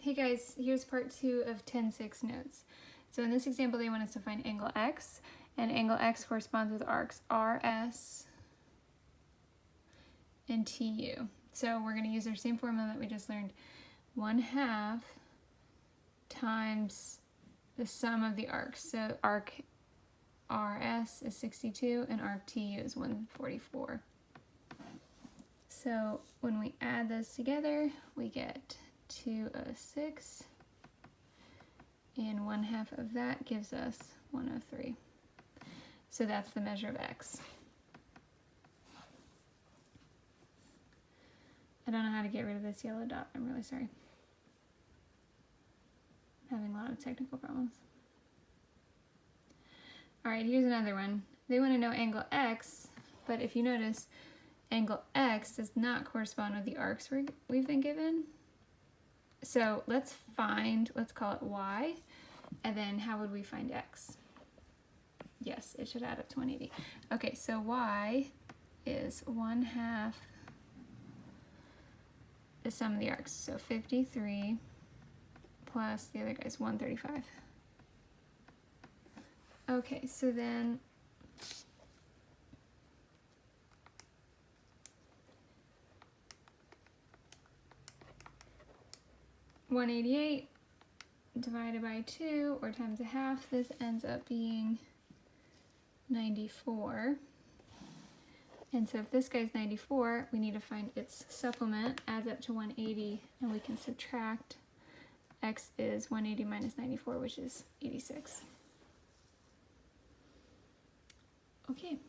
Hey guys, here's part 2 of 10-6 notes. So in this example, they want us to find angle X, and angle X corresponds with arcs RS and TU. So we're going to use our same formula that we just learned. 1/2 times the sum of the arcs. So arc RS is 62 and arc TU is 144. So when we add those together, we get 206, and 1/2 of that gives us 103. So that's the measure of X. I don't know how to get rid of this yellow dot. I'm really sorry. I'm having a lot of technical problems. All right, here's another one. They want to know angle X, but if you notice, angle X does not correspond with the arcs we've been given. So let's call it Y, and then how would we find X? Yes, it should add up to 180. Okay, so Y is 1/2 the sum of the arcs. So 53 plus the other guy's 135. Okay, so then $188 divided by 2 or times 1/2, this ends up being 94. And so if this guy's 94, we need to find its supplement, adds up to 180, and we can subtract. X is 180 minus 94, which is 86. Okay.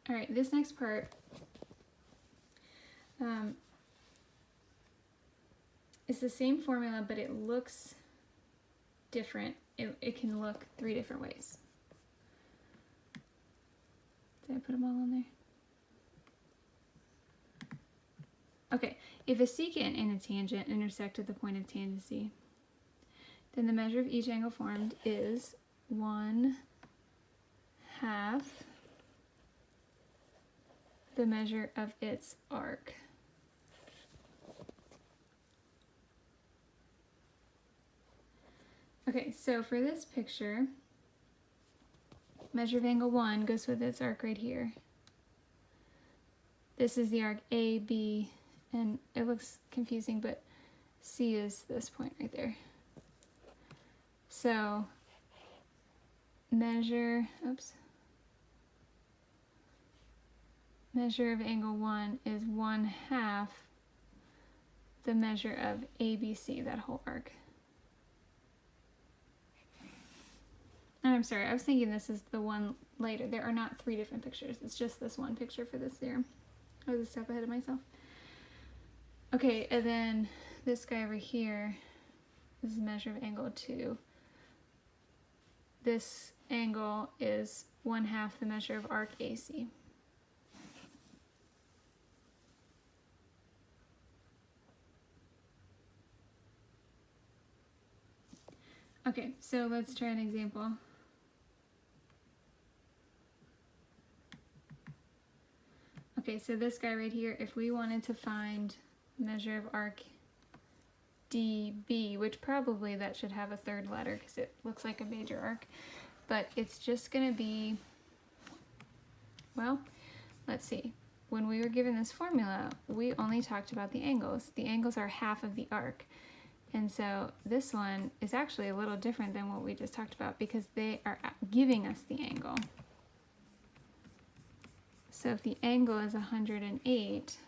All right, this next part it's the same formula, but it looks different. It can look 3 different ways. Did I put them all on there? Okay, if a secant and a tangent intersect at the point of tangency, then the measure of each angle formed is 1/2 the measure of its arc. Okay, so for this picture, measure of angle 1 goes with its arc right here. This is the arc A, B, and it looks confusing, but C is this point right there. So measure of angle 1 is 1/2 the measure of ABC, that whole arc. And I'm sorry, I was thinking this is the one later. There are not 3 different pictures. It's just this one picture for this theorem. I was a step ahead of myself. Okay, and then this guy over here is the measure of angle 2. This angle is 1/2 the measure of arc AC. Okay, so let's try an example. Okay, so this guy right here, if we wanted to find measure of arc DB, which probably that should have a 3rd letter because it looks like a major arc, but it's just going to be, well, let's see. When we were given this formula, we only talked about the angles. The angles are 1/2 of the arc. And so this one is actually a little different than what we just talked about because they are giving us the angle. So if the angle is 108,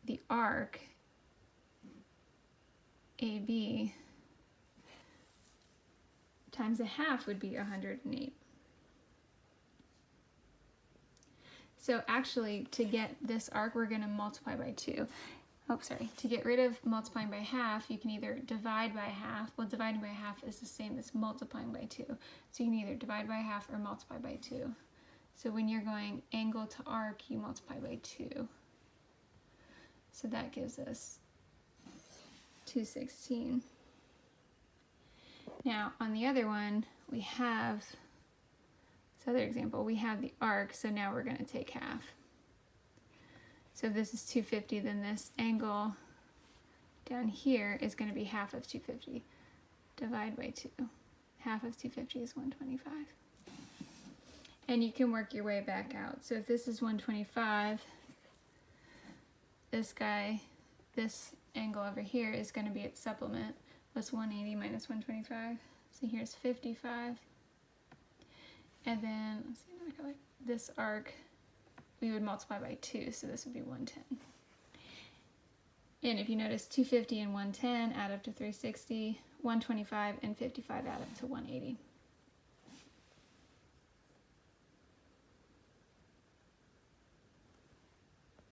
the arc AB times 1/2 would be 108. So actually, to get this arc, we're going to multiply by 2. To get rid of multiplying by 1/2, you can either divide by 1/2. Well, dividing by 1/2 is the same as multiplying by 2. So you can either divide by 1/2 or multiply by 2. So when you're going angle to arc, you multiply by 2. So that gives us 216. Now, on the other one, we have, this other example, we have the arc, so now we're going to take 1/2. So if this is 250, then this angle down here is going to be half of 250. Divide by 2. Half of 250 is 125. And you can work your way back out. So if this is 125, this guy, this angle over here is going to be its supplement. What's 180 minus 125? So here's 55. And then, let's see another color. This arc, we would multiply by 2, so this would be 110. And if you notice, 250 and 110 add up to 360, 125 and 55 add up to 180.